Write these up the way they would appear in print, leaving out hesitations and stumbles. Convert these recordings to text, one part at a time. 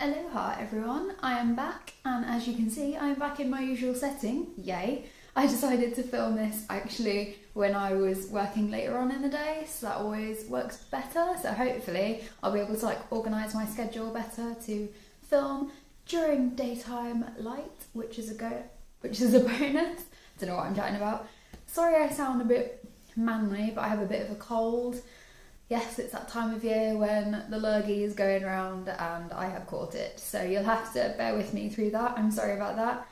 Aloha everyone, I am back, and as you can see I am back in my usual setting, yay. I decided to film this actually when I was working later on in the day, so that always works better, so hopefully I'll be able to organise my schedule better to film during daytime light, which is a bonus. Don't know what I'm chatting about. Sorry I sound a bit manly, but I have a bit of a cold. Yes, it's that time of year when the lurgy is going around and I have caught it, so you'll have to bear with me through that. I'm sorry about that.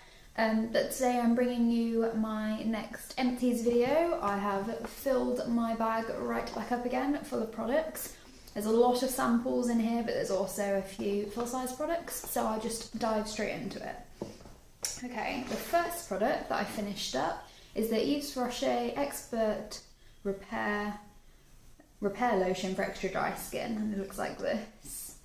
But today I'm bringing you my next Empties video. I have filled my bag right back up again full of products. There's a lot of samples in here, but there's also a few full-size products, so I'll just dive straight into it. Okay, the first product that I finished up is the Yves Rocher Expert Repair Lotion for extra dry skin, and it looks like this.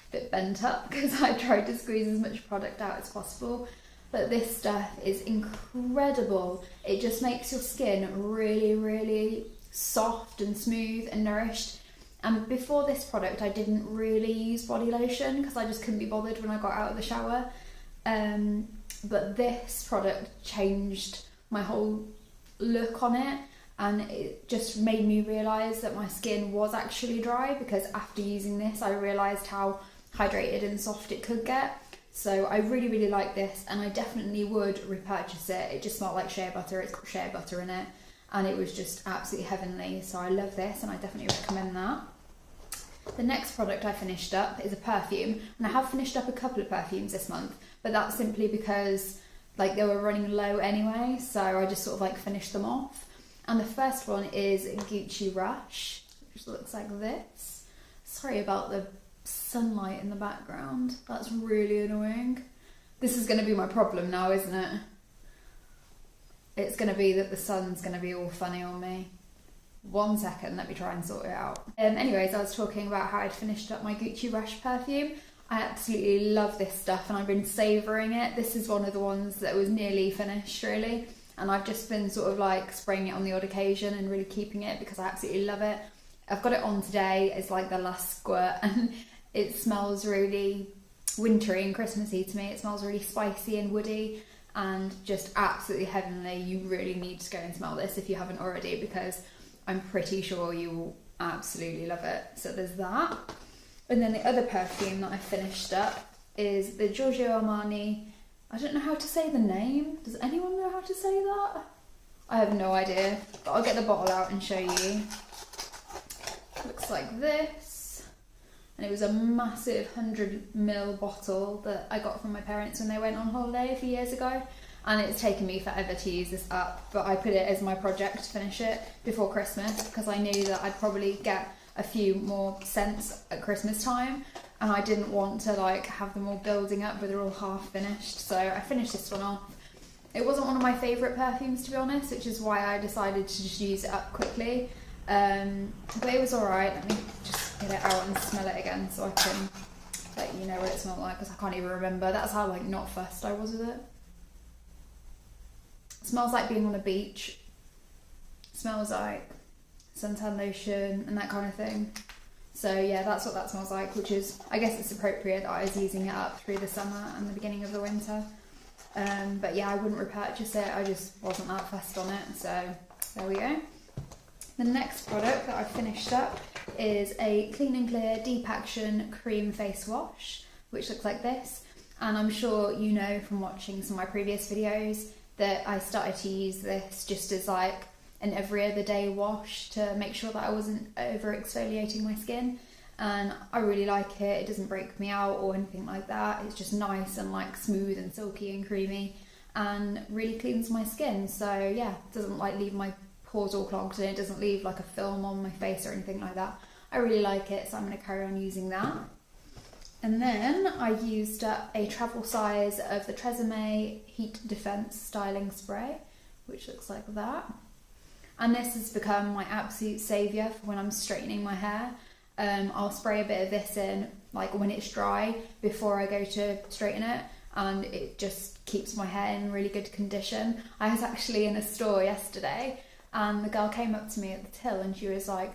A bit bent up because I tried to squeeze as much product out as possible, but this stuff is incredible. It just makes your skin really soft and smooth and nourished. And before this product I didn't really use body lotion because I just couldn't be bothered when I got out of the shower, but this product changed my whole look on it. And it just made me realise that my skin was actually dry, because after using this I realised how hydrated and soft it could get. So I really like this, and I definitely would repurchase it. It just smelled like shea butter, it's got shea butter in it, and it was just absolutely heavenly. So I love this and I definitely recommend that. The next product I finished up is a perfume, and I have finished up a couple of perfumes this month, but that's simply because they were running low anyway, so I just finished them off. And the first one is Gucci Rush, which looks like this. Sorry about the sunlight in the background, that's really annoying. This is going to be my problem now, isn't it? It's going to be that the sun's going to be all funny on me. 1 second, let me try and sort it out. Anyways, I was talking about how I'd finished up my Gucci Rush perfume. I absolutely love this stuff and I've been savouring it. This is one of the ones that was nearly finished, really. And I've just been spraying it on the odd occasion and really keeping it because I absolutely love it. I've got it on today, it's like the last squirt, and it smells really wintry and Christmassy to me. It smells really spicy and woody and just absolutely heavenly. You really need to go and smell this if you haven't already, because I'm pretty sure you will absolutely love it. So there's that. And then the other perfume that I finished up is the Giorgio Armani. I don't know how to say the name. Does anyone know how to say that? I have no idea, but I'll get the bottle out and show you. Looks like this. And it was a massive 100ml bottle that I got from my parents when they went on holiday a few years ago. And it's taken me forever to use this up, but I put it as my project to finish it before Christmas because I knew that I'd probably get a few more scents at Christmas time, and I didn't want to have them all building up but they're all half finished, so I finished this one off. It wasn't one of my favourite perfumes, to be honest, which is why I decided to just use it up quickly, but it was alright. Let me just get it out and smell it again so I can let you know what it smelled like, because I can't even remember. That's how not fussed I was with it. It smells like being on a beach. It smells like suntan lotion and that kind of thing. So yeah, that's what that smells like, which is, I guess it's appropriate that I was using it up through the summer and the beginning of the winter. But yeah, I wouldn't repurchase it, I just wasn't that fussed on it, so there we go. The next product that I finished up is a Clean and Clear Deep Action Cream Face Wash, which looks like this. And I'm sure you know from watching some of my previous videos that I started to use this just as an every other day wash to make sure that I wasn't over exfoliating my skin, and I really like it. It doesn't break me out or anything like that. It's just nice and smooth and silky and creamy and really cleans my skin. So yeah, it doesn't leave my pores all clogged, and it doesn't leave a film on my face or anything like that. I really like it, so I'm going to carry on using that. And then I used up a travel size of the Tresemme Heat Defense Styling Spray, which looks like that. And this has become my absolute saviour for when I'm straightening my hair. I'll spray a bit of this in when it's dry before I go to straighten it, and it just keeps my hair in really good condition. I was actually in a store yesterday and the girl came up to me at the till and she was like,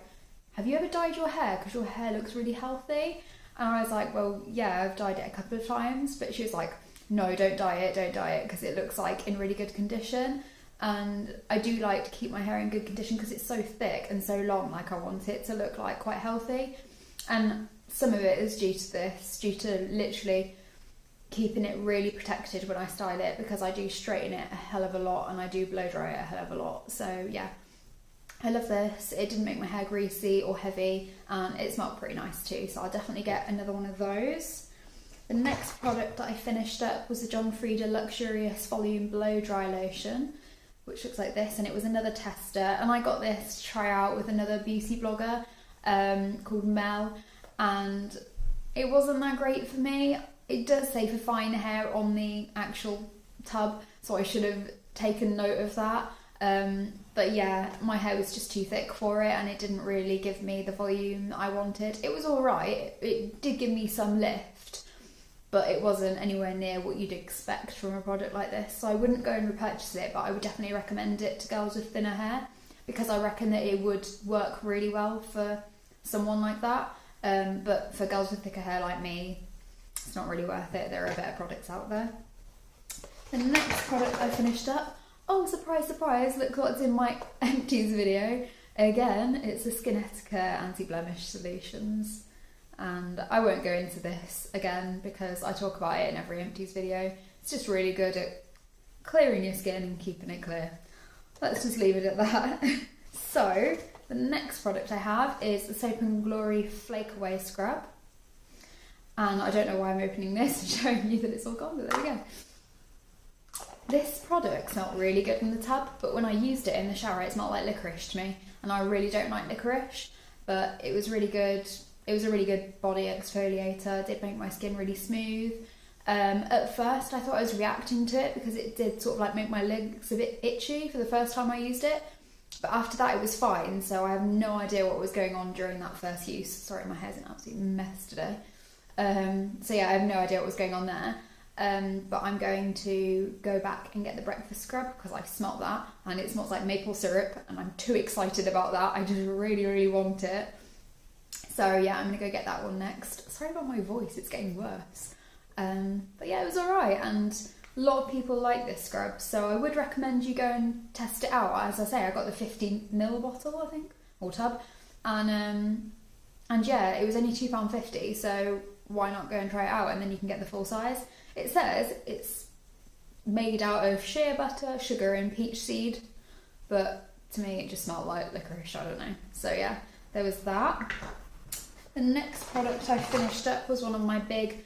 "Have you ever dyed your hair? Because your hair looks really healthy." And I was like, well, yeah, I've dyed it a couple of times. But she was like, no, don't dye it, because it looks like in really good condition. And I do like to keep my hair in good condition because it's so thick and so long, like I want it to look like quite healthy. And some of it is due to this, due to literally keeping it really protected when I style it, because I do straighten it a hell of a lot and I do blow dry it a hell of a lot. So yeah, I love this. It didn't make my hair greasy or heavy, and it smelled pretty nice too, so I'll definitely get another one of those. The next product that I finished up was the John Frieda Luxurious Volume Blow Dry Lotion, which looks like this, and it was another tester, and I got this to try out with another beauty blogger called Mel, and it wasn't that great for me. It does say for fine hair on the actual tub, so I should have taken note of that. But yeah, my hair was just too thick for it, and it didn't really give me the volume that I wanted. It was alright, it did give me some lift, but it wasn't anywhere near what you'd expect from a product like this. So I wouldn't go and repurchase it, but I would definitely recommend it to girls with thinner hair, because I reckon that it would work really well for someone like that. But for girls with thicker hair like me, it's not really worth it. There are better products out there. The next product I finished up, oh surprise surprise, look what's in my Empties video. Again, it's the Skin Etiquette Anti-Blemish Solutions. And I won't go into this again because I talk about it in every Empties video. It's just really good at clearing your skin and keeping it clear. Let's just leave it at that. So, the next product I have is the Soap and Glory Flake Away Scrub. And I don't know why I'm opening this and showing you that it's all gone, but there we go. This product smelled really good in the tub, but when I used it in the shower, it smelled like licorice to me. And I really don't like licorice, but it was really good. It was a really good body exfoliator. It did make my skin really smooth. At first I thought I was reacting to it because it did sort of like make my legs a bit itchy for the first time I used it. But after that it was fine, so I have no idea what was going on during that first use. Sorry, my hair's an absolute mess today. So yeah, I have no idea what was going on there. But I'm going to go back and get the breakfast scrub because I've smelt that and it smells like maple syrup and I'm too excited about that. I just really, really want it. So yeah, I'm going to go get that one next. Sorry about my voice, it's getting worse. But yeah, it was alright, and a lot of people like this scrub, so I would recommend you go and test it out. As I say, I got the 50ml bottle, I think, or tub, and yeah, it was only £2.50, so why not go and try it out, and then you can get the full size. It says it's made out of shea butter, sugar and peach seed, but to me it just smelled like licorice, I don't know. So yeah, there was that. The next product I finished up was one of my big,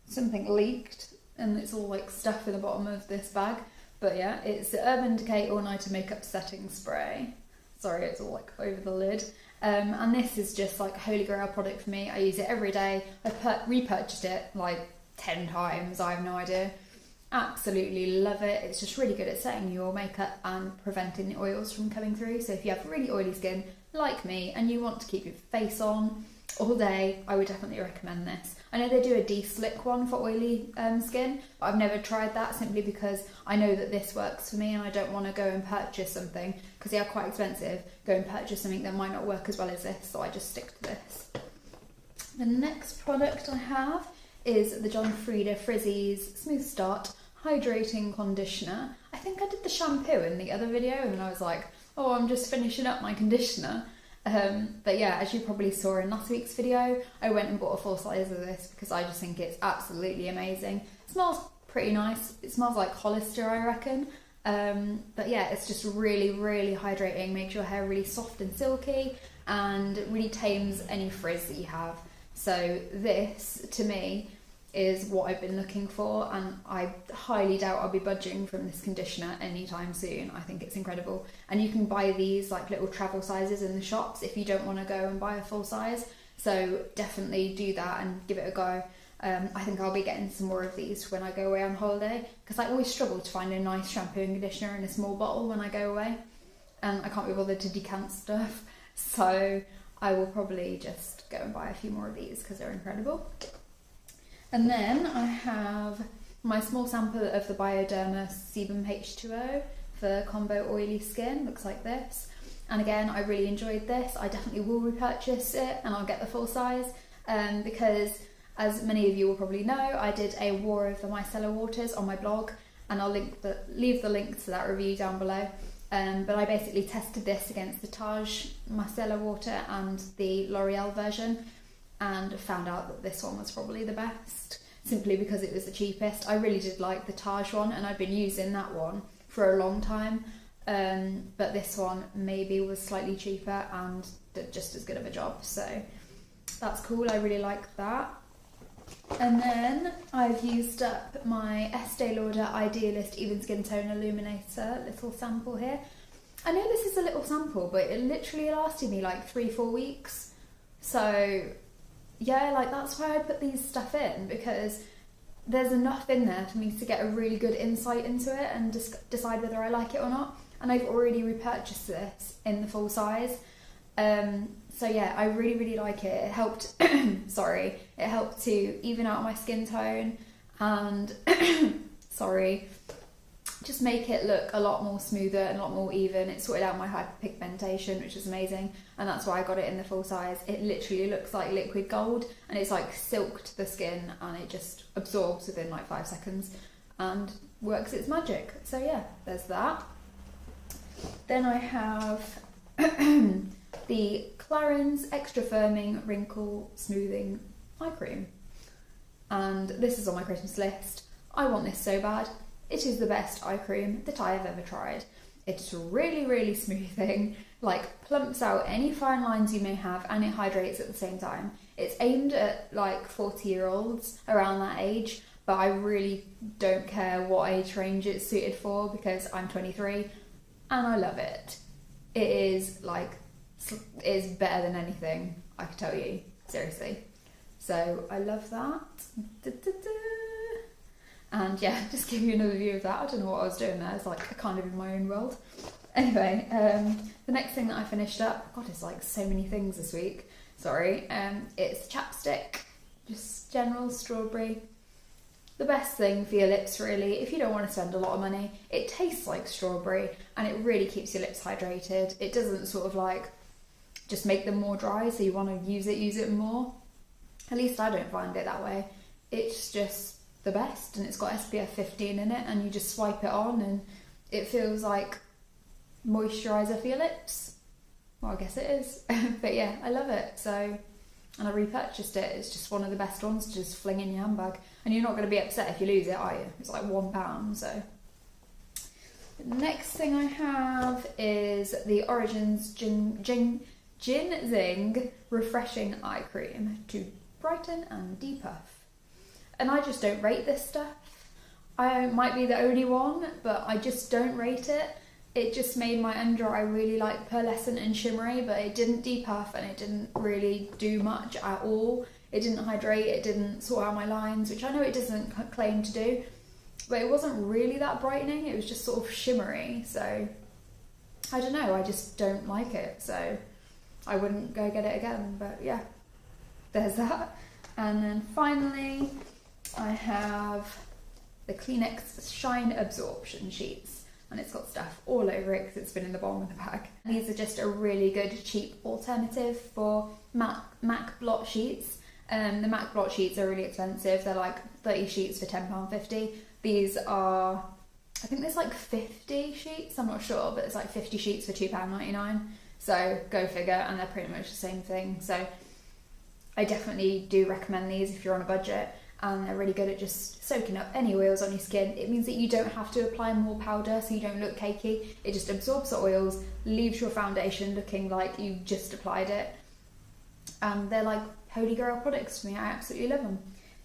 something leaked and it's all like stuff in the bottom of this bag. But yeah, it's the Urban Decay All Nighter Makeup Setting Spray. Sorry, it's all like over the lid. And this is just like a holy grail product for me. I use it every day. I've repurchased it like 10 times, I have no idea. Absolutely love it. It's just really good at setting your makeup and preventing the oils from coming through. So if you have really oily skin like me and you want to keep your face on all day, I would definitely recommend this. I know they do a de-slick one for oily skin, but I've never tried that simply because I know that this works for me and I don't want to go and purchase something because they are quite expensive. Go and purchase something that might not work as well as this, so I just stick to this. The next product I have is the John Frieda Frizzies Smooth Start Hydrating Conditioner. I think I did the shampoo in the other video and I was like, oh, I'm just finishing up my conditioner. But yeah, as you probably saw in last week's video, I went and bought a full size of this because I just think it's absolutely amazing. It smells pretty nice. It smells like Hollister, I reckon. But yeah, it's just really, really hydrating, makes your hair really soft and silky, and really tames any frizz that you have. So this, to me, is what I've been looking for, and I highly doubt I'll be budging from this conditioner anytime soon. I think it's incredible, and you can buy these like little travel sizes in the shops if you don't want to go and buy a full size, so definitely do that and give it a go. I think I'll be getting some more of these when I go away on holiday, because I always struggle to find a nice shampoo and conditioner in a small bottle when I go away, and I can't be bothered to decant stuff, so I will probably just go and buy a few more of these because they're incredible. And then I have my small sample of the Bioderma Sebum H2O for combo oily skin. Looks like this. And again, I really enjoyed this. I definitely will repurchase it and I'll get the full size because, as many of you will probably know, I did a War of the Micellar Waters on my blog, and I'll leave the link to that review down below. But I basically tested this against the Taj Micellar Water and the L'Oreal version, and found out that this one was probably the best, simply because it was the cheapest. I really did like the Taj one, and I'd been using that one for a long time, but this one maybe was slightly cheaper and did just as good of a job, so that's cool. I really like that. And then I've used up my Estee Lauder Idealist Even Skin Tone Illuminator little sample here. I know this is a little sample, but it literally lasted me like 3-4 weeks. So yeah, like that's why I put these stuff in, because there's enough in there for me to get a really good insight into it and just decide whether I like it or not. And I've already repurchased this in the full size. So yeah, I really like it. It helped, sorry, it helped to even out my skin tone and, sorry, just make it look a lot more smoother and a lot more even. It sorted out my hyperpigmentation, which is amazing, and that's why I got it in the full size. It literally looks like liquid gold, and it's like silked the skin, and it just absorbs within like 5 seconds and works its magic. So yeah, there's that. Then I have the Clarins Extra Firming Wrinkle Smoothing Eye Cream, and this is on my Christmas list. I want this so bad. It is the best eye cream that I have ever tried. It's really smoothing, like plumps out any fine lines you may have, and it hydrates at the same time. It's aimed at like 40-year-olds around that age, but I really don't care what age range it's suited for because I'm 23 and I love it. It is like, it is better than anything, I can tell you, seriously. So I love that. And yeah, just give you another view of that. I don't know what I was doing there. It's like kind of in my own world. Anyway, the next thing that I finished up, God, it's like so many things this week. Sorry. It's chapstick, just general strawberry. The best thing for your lips, really, if you don't want to spend a lot of money. It tastes like strawberry and it really keeps your lips hydrated. It doesn't sort of like just make them more dry, so you want to use it more. At least I don't find it that way. It's just the best, and it's got SPF 15 in it, and you just swipe it on and it feels like moisturiser for your lips. Well, I guess it is. But yeah, I love it. So, and I repurchased it. It's just one of the best ones to just fling in your handbag, and you're not going to be upset if you lose it, are you? It's like £1. So the next thing I have is the Origins Ginseng Refreshing Eye Cream to brighten and depuff. And I just don't rate this stuff. I might be the only one, but I just don't rate it. It just made my under eye really like pearlescent and shimmery, but it didn't depuff and it didn't really do much at all. It didn't hydrate, it didn't sort out my lines, which I know it doesn't claim to do, but it wasn't really that brightening. It was just sort of shimmery. So I don't know, I just don't like it. So I wouldn't go get it again, but yeah, there's that. And then finally, I have the Kleenex Shine Absorption Sheets, and it's got stuff all over it because it's been in the bottom of the bag. These are just a really good cheap alternative for MAC blot sheets. The MAC blot sheets are really expensive. They're like 30 sheets for £10.50. These are, I think there's like 50 sheets, I'm not sure, but it's like 50 sheets for £2.99. So go figure, and they're pretty much the same thing. So I definitely do recommend these if you're on a budget, and they're really good at just soaking up any oils on your skin. It means that you don't have to apply more powder so you don't look cakey. It just absorbs the oils, leaves your foundation looking like you just applied it. And they're like holy grail products for me. I absolutely love them.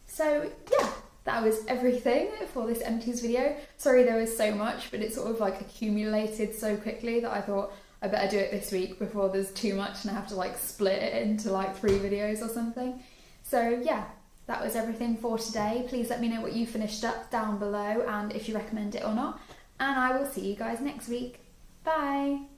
So yeah, that was everything for this Empties video. Sorry there was so much, but it sort of like accumulated so quickly that I thought I better do it this week before there's too much and I have to like split it into like 3 videos or something. So yeah, that was everything for today. Please let me know what you finished up down below and if you recommend it or not. And I will see you guys next week. Bye!